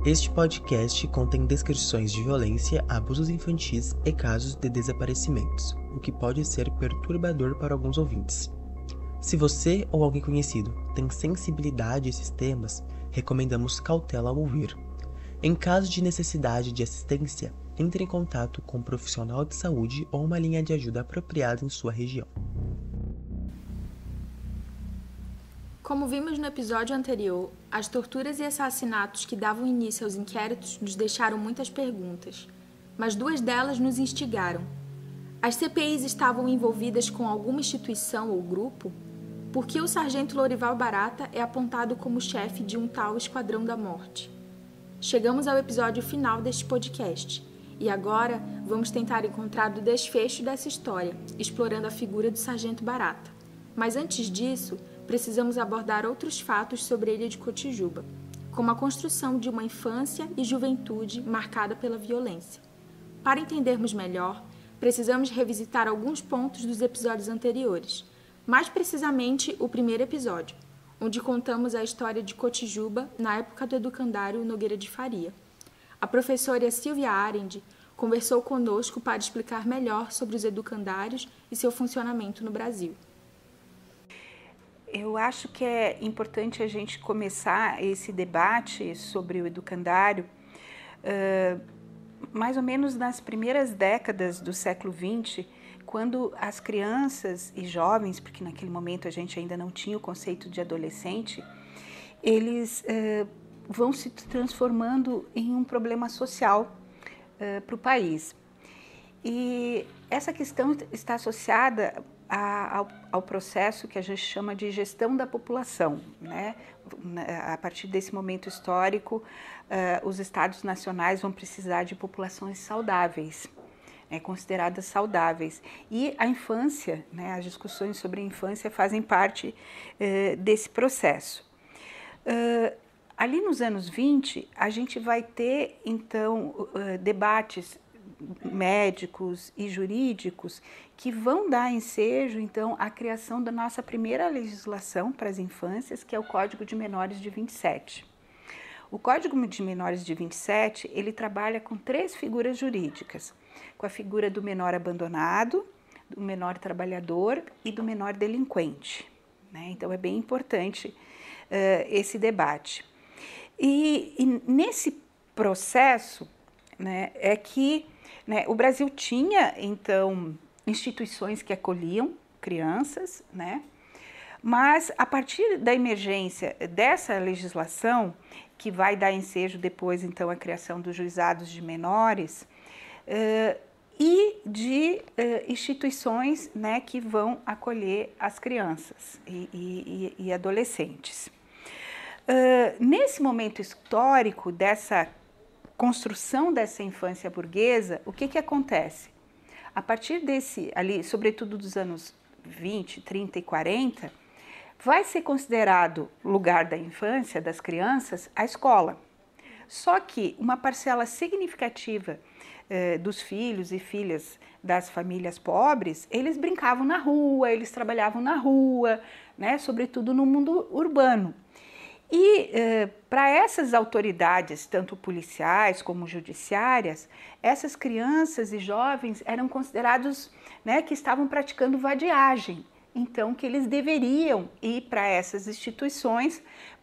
Este podcast contém descrições de violência, abusos infantis e casos de desaparecimentos, o que pode ser perturbador para alguns ouvintes. Se você ou alguém conhecido tem sensibilidade a esses temas, recomendamos cautela ao ouvir. Em caso de necessidade de assistência, entre em contato com um profissional de saúde ou uma linha de ajuda apropriada em sua região. Como vimos no episódio anterior, as torturas e assassinatos que davam início aos inquéritos nos deixaram muitas perguntas, mas duas delas nos instigaram. As CPIs estavam envolvidas com alguma instituição ou grupo? Por que o sargento Lorival Barata é apontado como chefe de um tal Esquadrão da Morte? Chegamos ao episódio final deste podcast, e agora vamos tentar encontrar o desfecho dessa história, explorando a figura do sargento Barata. Mas antes disso, precisamos abordar outros fatos sobre a ilha de Cotijuba, como a construção de uma infância e juventude marcada pela violência. Para entendermos melhor, precisamos revisitar alguns pontos dos episódios anteriores, mais precisamente o primeiro episódio, onde contamos a história de Cotijuba na época do educandário Nogueira de Faria. A professora Silvia Arendt conversou conosco para explicar melhor sobre os educandários e seu funcionamento no Brasil. Eu acho que é importante a gente começar esse debate sobre o educandário mais ou menos nas primeiras décadas do século XX, quando as crianças e jovens, porque naquele momento a gente ainda não tinha o conceito de adolescente, eles vão se transformando em um problema social para o país. E essa questão está associada ao processo que a gente chama de gestão da população, né? A partir desse momento histórico, os estados nacionais vão precisar de populações saudáveis, consideradas saudáveis. E a infância, né, as discussões sobre a infância fazem parte desse processo. Ali nos anos 20, a gente vai ter, então, debates médicos e jurídicos que vão dar ensejo, então, à criação da nossa primeira legislação para as infâncias, que é o Código de Menores de 27. O Código de Menores de 27, ele trabalha com três figuras jurídicas, com a figura do menor abandonado, do menor trabalhador e do menor delinquente, né? Então, é bem importante esse debate. E nesse processo, né, é que o Brasil tinha, então, instituições que acolhiam crianças, né? Mas a partir da emergência dessa legislação, que vai dar ensejo depois, então, à criação dos juizados de menores e de instituições, né, que vão acolher as crianças e adolescentes. Nesse momento histórico dessa construção dessa infância burguesa, o que acontece? A partir desse, ali, sobretudo dos anos 20, 30 e 40, vai ser considerado lugar da infância, das crianças, a escola. Só que uma parcela significativa dos filhos e filhas das famílias pobres, eles brincavam na rua, eles trabalhavam na rua, né, sobretudo no mundo urbano. E para essas autoridades, tanto policiais como judiciárias, essas crianças e jovens eram considerados, né, que estavam praticando vadiagem. Então, que eles deveriam ir para essas instituições,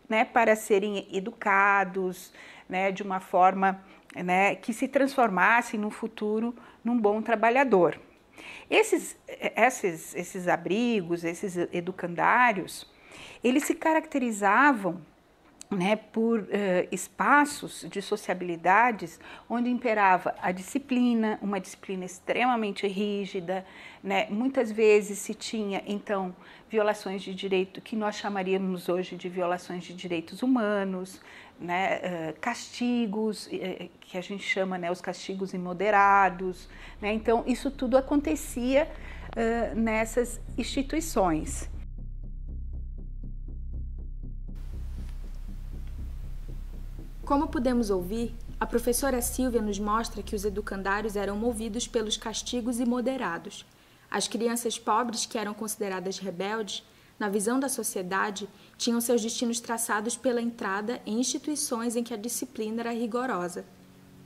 né, para serem educados, né, de uma forma, né, que se transformassem no futuro num bom trabalhador. Esses abrigos, esses educandários, eles se caracterizavam, né, por espaços de sociabilidades onde imperava a disciplina, uma disciplina extremamente rígida, né? Muitas vezes se tinha, então, violações de direito que nós chamaríamos hoje de violações de direitos humanos, né? Castigos, que a gente chama, né, os castigos imoderados, né? Então, isso tudo acontecia nessas instituições. Como pudemos ouvir, a professora Silvia nos mostra que os educandários eram movidos pelos castigos imoderados. As crianças pobres, que eram consideradas rebeldes, na visão da sociedade, tinham seus destinos traçados pela entrada em instituições em que a disciplina era rigorosa.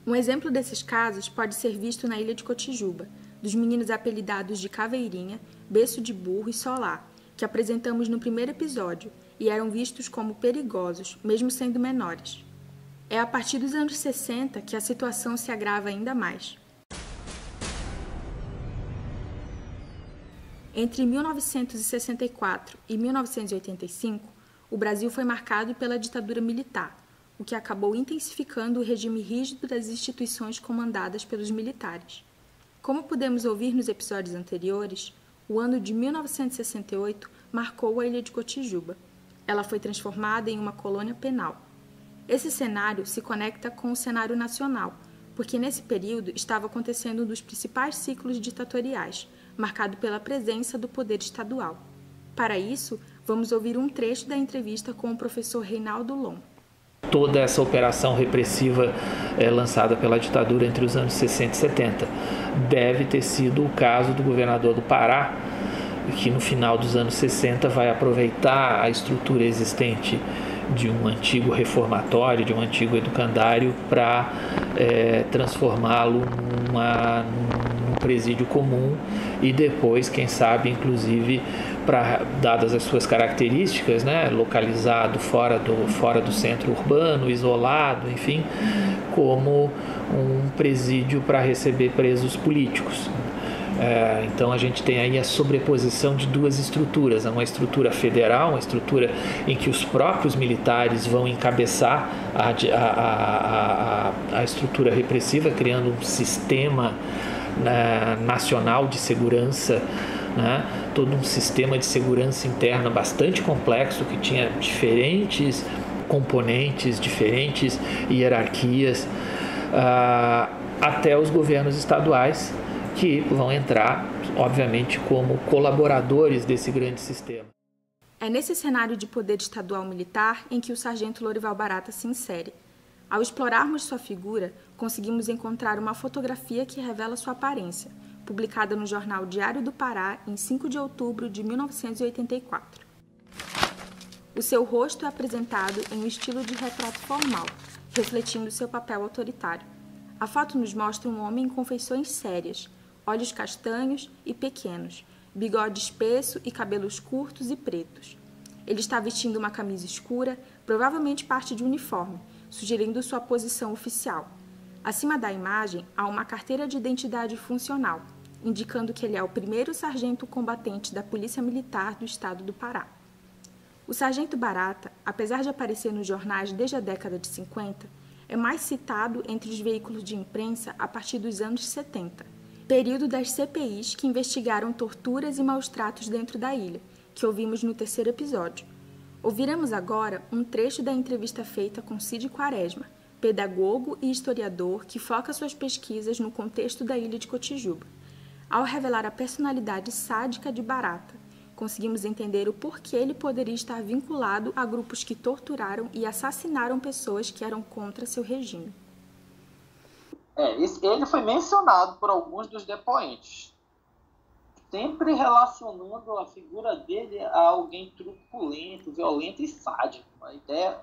Um exemplo desses casos pode ser visto na ilha de Cotijuba, dos meninos apelidados de Caveirinha, Berço de Burro e Solar, que apresentamos no primeiro episódio, e eram vistos como perigosos, mesmo sendo menores. É a partir dos anos 60 que a situação se agrava ainda mais. Entre 1964 e 1985, o Brasil foi marcado pela ditadura militar, o que acabou intensificando o regime rígido das instituições comandadas pelos militares. Como pudemos ouvir nos episódios anteriores, o ano de 1968 marcou a ilha de Cotijuba. Ela foi transformada em uma colônia penal. Esse cenário se conecta com o cenário nacional, porque nesse período estava acontecendo um dos principais ciclos ditatoriais, marcado pela presença do poder estadual. Para isso, vamos ouvir um trecho da entrevista com o professor Reinaldo Lon. Toda essa operação repressiva lançada pela ditadura entre os anos 60 e 70 deve ter sido o caso do governador do Pará, que no final dos anos 60 vai aproveitar a estrutura existente de um antigo reformatório, de um antigo educandário, para transformá-lo num presídio comum e depois, quem sabe, inclusive, dadas as suas características, né, localizado fora do centro urbano, isolado, enfim, como um presídio para receber presos políticos. Então a gente tem aí a sobreposição de duas estruturas, uma estrutura federal, uma estrutura em que os próprios militares vão encabeçar a estrutura repressiva, criando um sistema nacional de segurança, né? Todo um sistema de segurança interna bastante complexo, que tinha diferentes componentes, diferentes hierarquias, até os governos estaduais, que vão entrar, obviamente, como colaboradores desse grande sistema. É nesse cenário de poder estadual militar em que o sargento Lorival Barata se insere. Ao explorarmos sua figura, conseguimos encontrar uma fotografia que revela sua aparência, publicada no jornal Diário do Pará em 5 de outubro de 1984. O seu rosto é apresentado em um estilo de retrato formal, refletindo seu papel autoritário. A foto nos mostra um homem com feições sérias, olhos castanhos e pequenos, bigode espesso e cabelos curtos e pretos. Ele está vestindo uma camisa escura, provavelmente parte de uniforme, sugerindo sua posição oficial. Acima da imagem há uma carteira de identidade funcional, indicando que ele é o primeiro sargento combatente da Polícia Militar do Estado do Pará. O sargento Barata, apesar de aparecer nos jornais desde a década de 50, é mais citado entre os veículos de imprensa a partir dos anos 70, período das CPIs que investigaram torturas e maus-tratos dentro da ilha, que ouvimos no terceiro episódio. Ouviremos agora um trecho da entrevista feita com Cid Quaresma, pedagogo e historiador que foca suas pesquisas no contexto da ilha de Cotijuba. Ao revelar a personalidade sádica de Barata, conseguimos entender o porquê ele poderia estar vinculado a grupos que torturaram e assassinaram pessoas que eram contra seu regime. Ele foi mencionado por alguns dos depoentes, sempre relacionando a figura dele a alguém truculento, violento e sádico. A ideia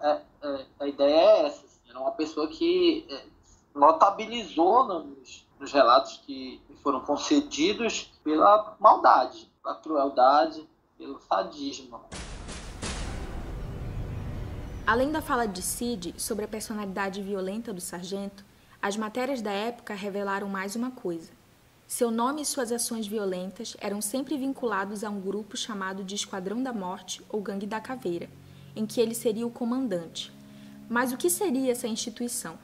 é essa. Assim, era uma pessoa que notabilizou nos relatos que foram concedidos pela maldade, pela crueldade, pelo sadismo. Além da fala de Cid sobre a personalidade violenta do sargento, as matérias da época revelaram mais uma coisa. Seu nome e suas ações violentas eram sempre vinculados a um grupo chamado de Esquadrão da Morte ou Gangue da Caveira, em que ele seria o comandante. Mas o que seria essa instituição?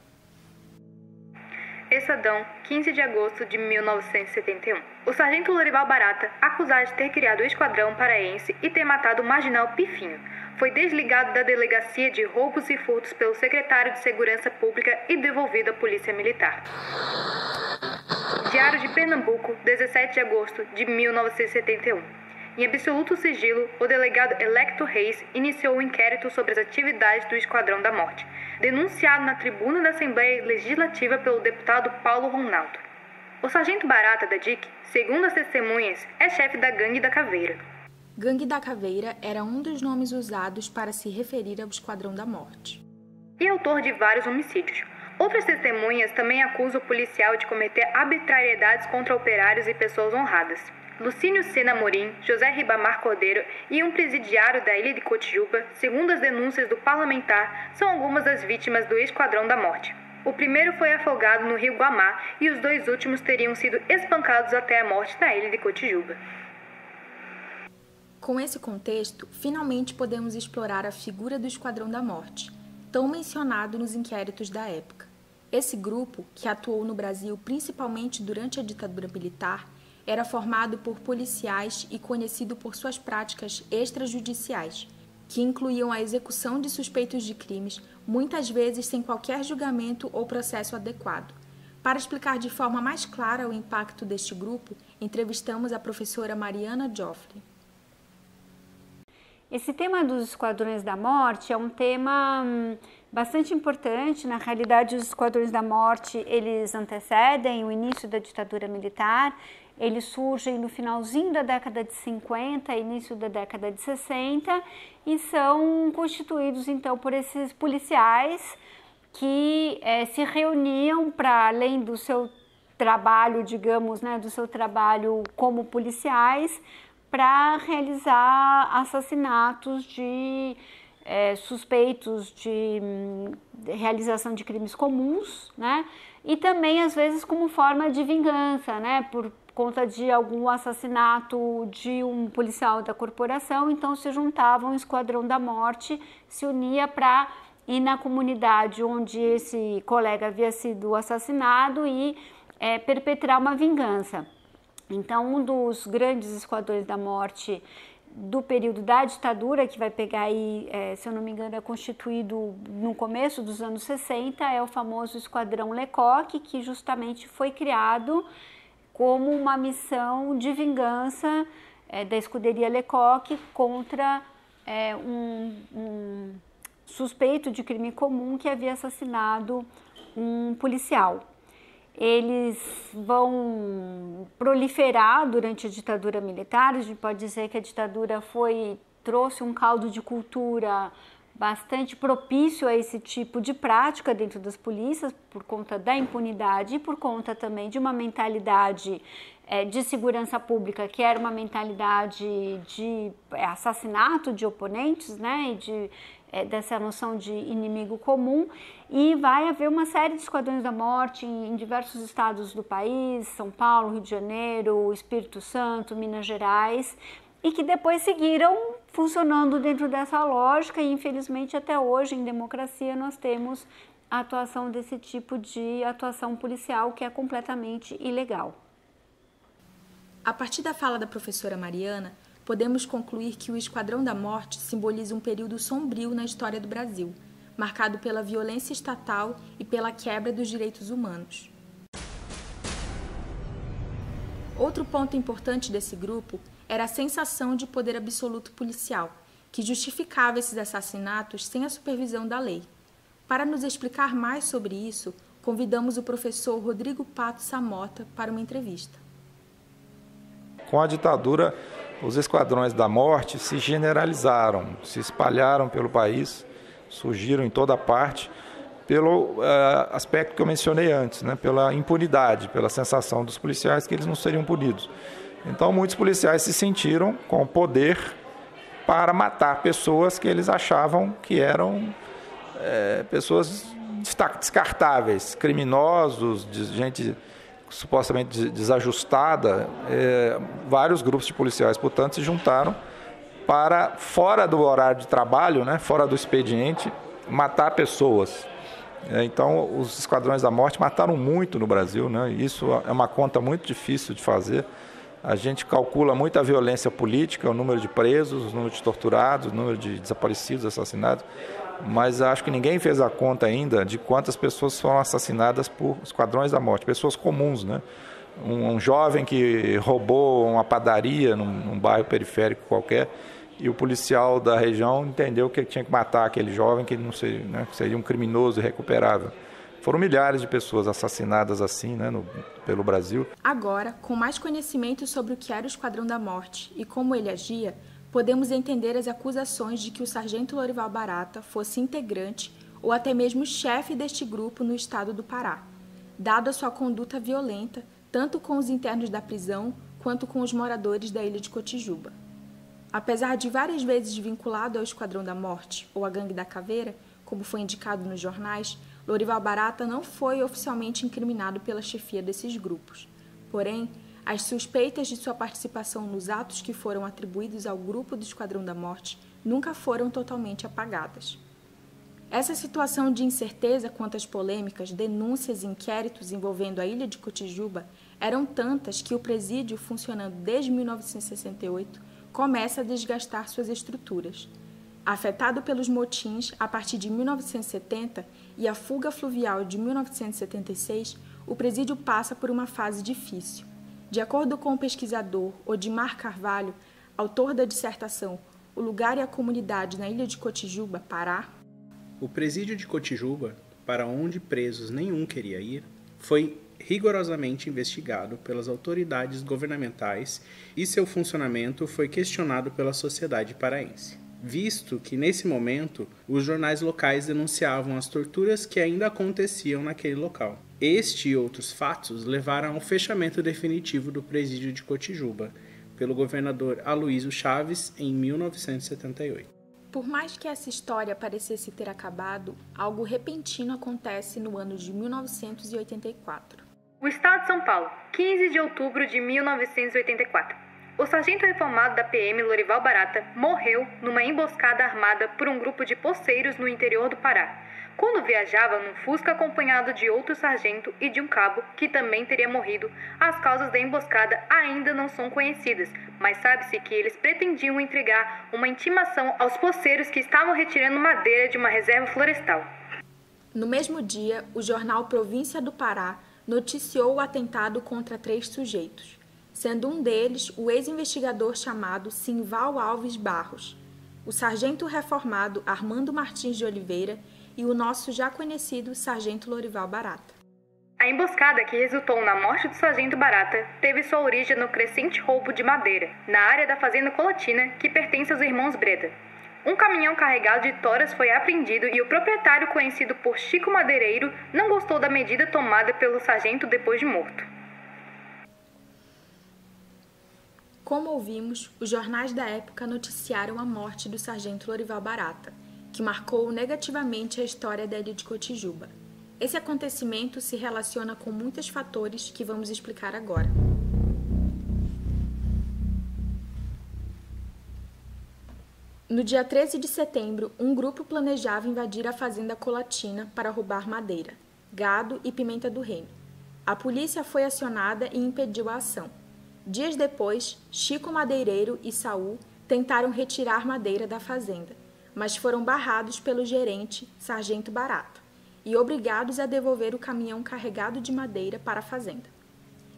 Estadão, 15 de agosto de 1971. O sargento Lorival Barata, acusado de ter criado o Esquadrão Paraense e ter matado o marginal Pifinho, foi desligado da Delegacia de Roubos e Furtos pelo secretário de Segurança Pública e devolvido à Polícia Militar. Diário de Pernambuco, 17 de agosto de 1971. Em absoluto sigilo, o delegado Electo Reis iniciou o inquérito sobre as atividades do Esquadrão da Morte, denunciado na tribuna da Assembleia Legislativa pelo deputado Paulo Ronaldo. O sargento Barata da DIC, segundo as testemunhas, é chefe da Gangue da Caveira. Gangue da Caveira era um dos nomes usados para se referir ao Esquadrão da Morte. E autor de vários homicídios. Outras testemunhas também acusam o policial de cometer arbitrariedades contra operários e pessoas honradas. Lucínio Sena Amorim, José Ribamar Cordeiro e um presidiário da ilha de Cotijuba, segundo as denúncias do parlamentar, são algumas das vítimas do Esquadrão da Morte. O primeiro foi afogado no rio Guamá e os 2 últimos teriam sido espancados até a morte na ilha de Cotijuba. Com esse contexto, finalmente podemos explorar a figura do Esquadrão da Morte, tão mencionado nos inquéritos da época. Esse grupo, que atuou no Brasil principalmente durante a ditadura militar, era formado por policiais e conhecido por suas práticas extrajudiciais, que incluíam a execução de suspeitos de crimes, muitas vezes sem qualquer julgamento ou processo adequado. Para explicar de forma mais clara o impacto deste grupo, entrevistamos a professora Mariana Joffre. Esse tema dos esquadrões da morte é um tema bastante importante. Na realidade, os esquadrões da morte, eles antecedem o início da ditadura militar. Eles surgem no finalzinho da década de 50, início da década de 60 e são constituídos, então, por esses policiais que se reuniam para, além do seu trabalho, digamos, né, do seu trabalho como policiais, para realizar assassinatos de suspeitos de realização de crimes comuns, né? E também, às vezes, como forma de vingança, né? Por conta de algum assassinato de um policial da corporação, então se juntavam o Esquadrão da Morte, se unia para ir na comunidade onde esse colega havia sido assassinado e perpetrar uma vingança. Então, um dos grandes esquadrões da morte do período da ditadura, que vai pegar aí, se eu não me engano, é constituído no começo dos anos 60, é o famoso Esquadrão Lecoq, que justamente foi criado como uma missão de vingança da escuderia Lecoq contra um suspeito de crime comum que havia assassinado um policial. Eles vão proliferar durante a ditadura militar. A gente pode dizer que a ditadura trouxe um caldo de cultura bastante propício a esse tipo de prática dentro das polícias, por conta da impunidade e por conta também de uma mentalidade de segurança pública, que era uma mentalidade de assassinato de oponentes, né, e dessa noção de inimigo comum, e vai haver uma série de esquadrões da morte em diversos estados do país, São Paulo, Rio de Janeiro, Espírito Santo, Minas Gerais, e que depois seguiram funcionando dentro dessa lógica e, infelizmente, até hoje, em democracia, nós temos a atuação desse tipo de atuação policial que é completamente ilegal. A partir da fala da professora Mariana, podemos concluir que o Esquadrão da Morte simboliza um período sombrio na história do Brasil, marcado pela violência estatal e pela quebra dos direitos humanos. Outro ponto importante desse grupo era a sensação de poder absoluto policial, que justificava esses assassinatos sem a supervisão da lei. Para nos explicar mais sobre isso, convidamos o professor Rodrigo Pato Samota para uma entrevista. Com a ditadura, os esquadrões da morte se generalizaram, se espalharam pelo país, surgiram em toda parte, pelo aspecto que eu mencionei antes, né? Pela impunidade, pela sensação dos policiais que eles não seriam punidos. Então, muitos policiais se sentiram com poder para matar pessoas que eles achavam que eram pessoas descartáveis, criminosos, gente supostamente desajustada. Vários grupos de policiais, portanto, se juntaram para, fora do horário de trabalho, né, fora do expediente, matar pessoas. Então, os esquadrões da morte mataram muito no Brasil, né? Isso é uma conta muito difícil de fazer. A gente calcula muito a violência política, o número de presos, o número de torturados, o número de desaparecidos, assassinados, mas acho que ninguém fez a conta ainda de quantas pessoas foram assassinadas por esquadrões da morte, pessoas comuns, né? Um jovem que roubou uma padaria num bairro periférico qualquer, e o policial da região entendeu que tinha que matar aquele jovem, que não seria, né, que seria um criminoso irrecuperável. Foram milhares de pessoas assassinadas assim, né, pelo Brasil. Agora, com mais conhecimento sobre o que era o Esquadrão da Morte e como ele agia, podemos entender as acusações de que o sargento Lorival Barata fosse integrante ou até mesmo chefe deste grupo no estado do Pará, dado a sua conduta violenta tanto com os internos da prisão quanto com os moradores da ilha de Cotijuba. Apesar de várias vezes vinculado ao Esquadrão da Morte ou à Gangue da Caveira, como foi indicado nos jornais, Lorival Barata não foi oficialmente incriminado pela chefia desses grupos. Porém, as suspeitas de sua participação nos atos que foram atribuídos ao grupo do Esquadrão da Morte nunca foram totalmente apagadas. Essa situação de incerteza quanto às polêmicas, denúncias e inquéritos envolvendo a ilha de Cotijuba eram tantas que o presídio, funcionando desde 1968, começa a desgastar suas estruturas. Afetado pelos motins a partir de 1970 e a fuga fluvial de 1976, o presídio passa por uma fase difícil. De acordo com o pesquisador Odimar Carvalho, autor da dissertação O Lugar e a Comunidade na Ilha de Cotijuba, Pará, o presídio de Cotijuba, para onde presos nenhum queria ir, foi rigorosamente investigado pelas autoridades governamentais e seu funcionamento foi questionado pela sociedade paraense, visto que, nesse momento, os jornais locais denunciavam as torturas que ainda aconteciam naquele local. Este e outros fatos levaram ao fechamento definitivo do presídio de Cotijuba, pelo governador Aloysio Chaves, em 1978. Por mais que essa história parecesse ter acabado, algo repentino acontece no ano de 1984. O Estado de São Paulo, 15 de outubro de 1984. O sargento reformado da PM Lorival Barata morreu numa emboscada armada por um grupo de poceiros no interior do Pará, quando viajava num Fusca acompanhado de outro sargento e de um cabo que também teria morrido. As causas da emboscada ainda não são conhecidas, mas sabe-se que eles pretendiam entregar uma intimação aos poceiros que estavam retirando madeira de uma reserva florestal. No mesmo dia, o jornal Província do Pará noticiou o atentado contra 3 sujeitos, sendo um deles o ex-investigador chamado Simval Alves Barros, o sargento reformado Armando Martins de Oliveira e o nosso já conhecido sargento Lorival Barata. A emboscada que resultou na morte do sargento Barata teve sua origem no crescente roubo de madeira, na área da fazenda Colatina, que pertence aos irmãos Breda. Um caminhão carregado de toras foi apreendido e o proprietário, conhecido por Chico Madeireiro, não gostou da medida tomada pelo sargento depois de morto. Como ouvimos, os jornais da época noticiaram a morte do sargento Lorival Barata, que marcou negativamente a história da ilha de Cotijuba. Esse acontecimento se relaciona com muitos fatores que vamos explicar agora. No dia 13 de setembro, um grupo planejava invadir a fazenda Colatina para roubar madeira, gado e pimenta do reino. A polícia foi acionada e impediu a ação. Dias depois, Chico Madeireiro e Saul tentaram retirar madeira da fazenda, mas foram barrados pelo gerente, Sargento Barata, e obrigados a devolver o caminhão carregado de madeira para a fazenda.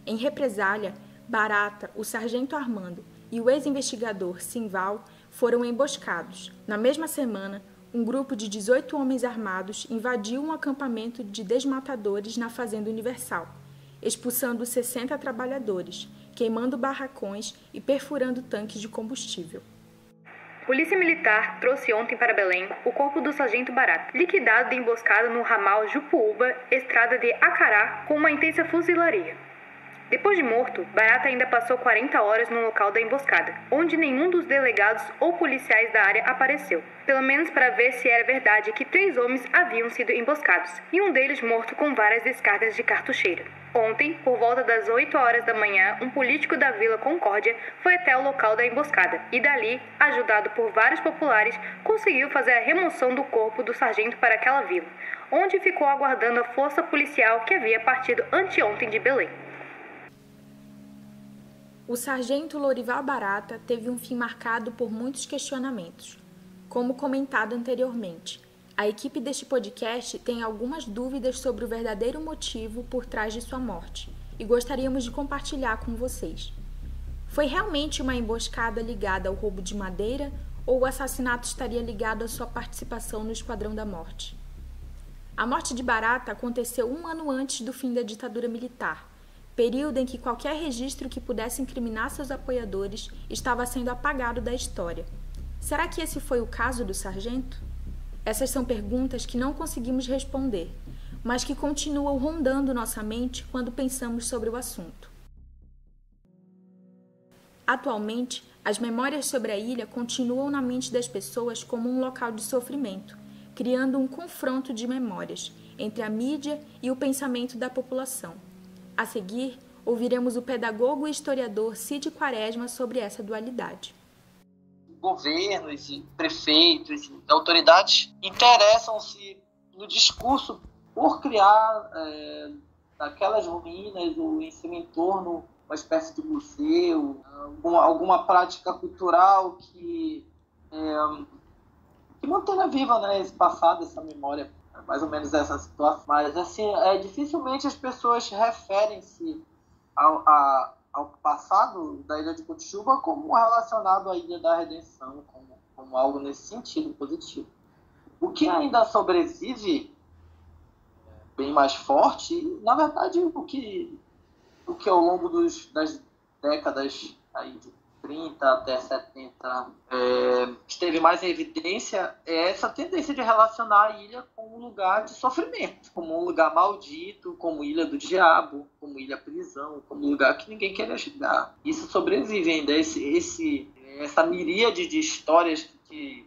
Em represália, Barata, o sargento Armando e o ex-investigador Simval foram emboscados. Na mesma semana, um grupo de 18 homens armados invadiu um acampamento de desmatadores na Fazenda Universal, expulsando 60 trabalhadores, queimando barracões e perfurando tanques de combustível. Polícia Militar trouxe ontem para Belém o corpo do sargento Barata, liquidado de emboscada no ramal Jupuúba, estrada de Acará, com uma intensa fuzilaria. Depois de morto, Barata ainda passou 40 horas no local da emboscada, onde nenhum dos delegados ou policiais da área apareceu, pelo menos para ver se era verdade que 3 homens haviam sido emboscados, e um deles morto com várias descargas de cartucheira. Ontem, por volta das 8 horas da manhã, um político da Vila Concórdia foi até o local da emboscada e dali, ajudado por vários populares, conseguiu fazer a remoção do corpo do sargento para aquela vila, onde ficou aguardando a força policial que havia partido anteontem de Belém. O sargento Lorival Barata teve um fim marcado por muitos questionamentos. Como comentado anteriormente, a equipe deste podcast tem algumas dúvidas sobre o verdadeiro motivo por trás de sua morte e gostaríamos de compartilhar com vocês. Foi realmente uma emboscada ligada ao roubo de madeira ou o assassinato estaria ligado à sua participação no Esquadrão da Morte? A morte de Barata aconteceu 1 ano antes do fim da ditadura militar, período em que qualquer registro que pudesse incriminar seus apoiadores estava sendo apagado da história. Será que esse foi o caso do sargento? Essas são perguntas que não conseguimos responder, mas que continuam rondando nossa mente quando pensamos sobre o assunto. Atualmente, as memórias sobre a ilha continuam na mente das pessoas como um local de sofrimento, criando um confronto de memórias entre a mídia e o pensamento da população. A seguir, ouviremos o pedagogo e historiador Cid Quaresma sobre essa dualidade. Governos, prefeitos, autoridades interessam-se no discurso por criar naquelas ruínas ou em seu entorno uma espécie de museu, alguma prática cultural que mantenha viva, né, esse passado, essa memória, mais ou menos essa situação. Mas assim, dificilmente as pessoas referem-se ao passado da Ilha de Cotijuba como relacionado à Ilha da Redenção, como algo nesse sentido positivo. O que ainda sobrevive bem mais forte, na verdade, o que ao longo das décadas aí de 30 até 70 esteve mais em evidência é essa tendência de relacionar a ilha com um lugar de sofrimento, como um lugar maldito, como ilha do diabo, como ilha prisão, como um lugar que ninguém queria chegar. Isso sobrevive ainda, essa miríade de histórias que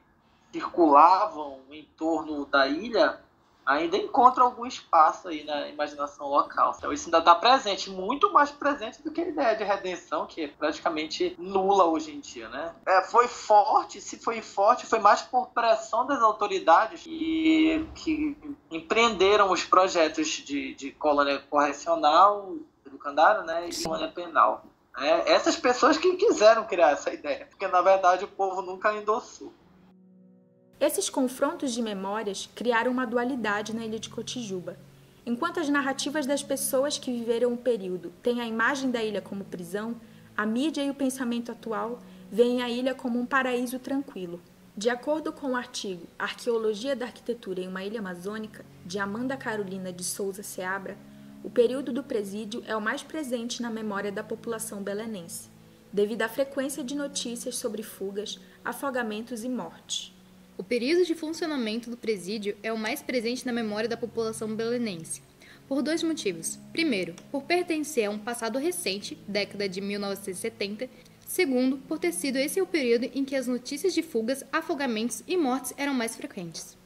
circulavam em torno da ilha ainda encontra algum espaço aí na imaginação local. Então isso ainda está presente, muito mais presente do que a ideia de redenção, que é praticamente nula hoje em dia, né? Foi forte, foi mais por pressão das autoridades que empreenderam os projetos de colônia correcional, educandário, né, e colônia penal. Essas pessoas que quiseram criar essa ideia, porque na verdade o povo nunca endossou. Esses confrontos de memórias criaram uma dualidade na Ilha de Cotijuba. Enquanto as narrativas das pessoas que viveram o período têm a imagem da ilha como prisão, a mídia e o pensamento atual veem a ilha como um paraíso tranquilo. De acordo com o artigo Arqueologia da Arquitetura em uma Ilha Amazônica, de Amanda Carolina de Souza Seabra, o período do presídio é o mais presente na memória da população belenense, devido à frequência de notícias sobre fugas, afogamentos e mortes. O período de funcionamento do presídio é o mais presente na memória da população belenense, por dois motivos. Primeiro, por pertencer a um passado recente, década de 1970. Segundo, por ter sido esse o período em que as notícias de fugas, afogamentos e mortes eram mais frequentes.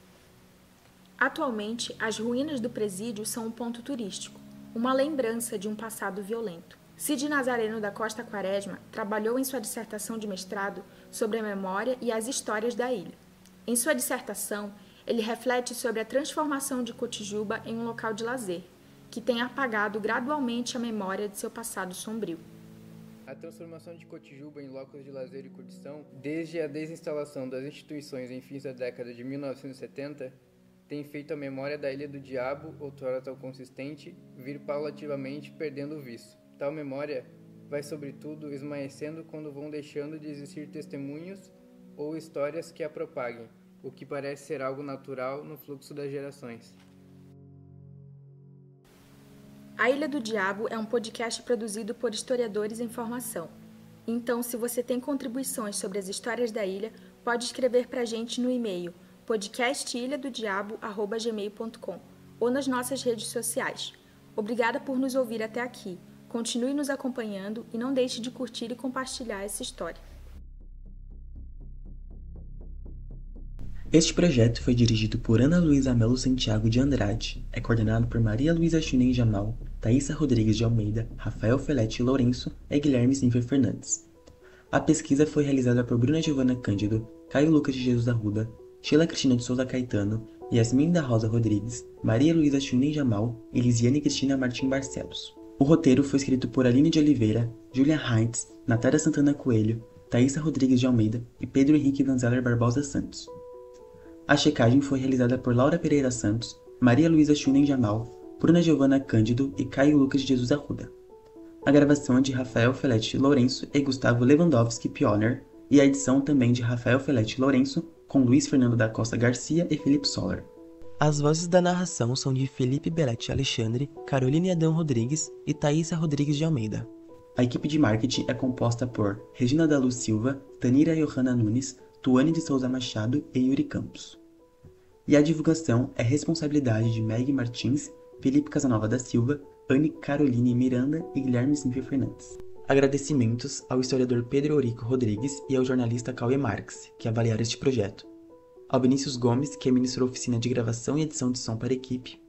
Atualmente, as ruínas do presídio são um ponto turístico, uma lembrança de um passado violento. Cid Nazareno da Costa Quaresma trabalhou em sua dissertação de mestrado sobre a memória e as histórias da ilha. Em sua dissertação, ele reflete sobre a transformação de Cotijuba em um local de lazer, que tem apagado gradualmente a memória de seu passado sombrio. A transformação de Cotijuba em locus de lazer e curtição, desde a desinstalação das instituições em fins da década de 1970, tem feito a memória da Ilha do Diabo, outrora tão consistente, vir paulativamente perdendo o viço. Tal memória vai, sobretudo, esmaecendo quando vão deixando de existir testemunhos ou histórias que a propaguem, o que parece ser algo natural no fluxo das gerações. A Ilha do Diabo é um podcast produzido por historiadores em formação. Então, se você tem contribuições sobre as histórias da ilha, pode escrever para a gente no e-mail podcastilhadodiabo@gmail.com ou nas nossas redes sociais. Obrigada por nos ouvir até aqui. Continue nos acompanhando e não deixe de curtir e compartilhar essa história. Este projeto foi dirigido por Ana Luísa Melo Santiago de Andrade, é coordenado por Maria Luísa Chunen Jamal, Thaisa Rodrigues de Almeida, Rafael Felete Lourenço e Guilherme Sinfer Fernandes. A pesquisa foi realizada por Bruna Giovana Cândido, Caio Lucas de Jesus Arruda, Sheila Cristina de Souza Caetano, Yasmin da Rosa Rodrigues, Maria Luísa Chunen Jamal e Lisiane Cristina Martim Barcelos. O roteiro foi escrito por Aline de Oliveira, Julia Heinz, Natália Santana Coelho, Thaisa Rodrigues de Almeida e Pedro Henrique Vanzeller Barbosa Santos. A checagem foi realizada por Laura Pereira Santos, Maria Luísa Chunen Jamal, Bruna Giovana Cândido e Caio Lucas de Jesus Arruda. A gravação é de Rafael Felete Lourenço e Gustavo Lewandowski Pioner, e a edição também de Rafael Felete Lourenço, com Luiz Fernando da Costa Garcia e Felipe Soller. As vozes da narração são de Felipe Belletti Alexandre, Caroline Adão Rodrigues e Thaísa Rodrigues de Almeida. A equipe de marketing é composta por Regina da Luz Silva, Tanira Johanna Nunes, Tuane de Souza Machado e Yuri Campos. E a divulgação é responsabilidade de Meg Martins, Felipe Casanova da Silva, Anne Caroline Miranda e Guilherme Silvia Fernandes. Agradecimentos ao historiador Pedro Eurico Rodrigues e ao jornalista Cauê Marques, que avaliaram este projeto. Ao Vinícius Gomes, que administrou a oficina de gravação e edição de som para a equipe.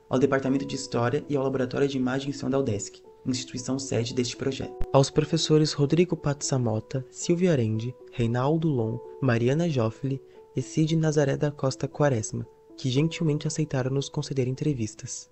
Ao Departamento de História e ao Laboratório de Imagem e Som da UDESC, instituição sede deste projeto. Aos professores Rodrigo Pato Samota, Silvia Arendi, Reinaldo Lon, Mariana Joffli e Cid Nazaré da Costa Quaresma, que gentilmente aceitaram nos conceder entrevistas.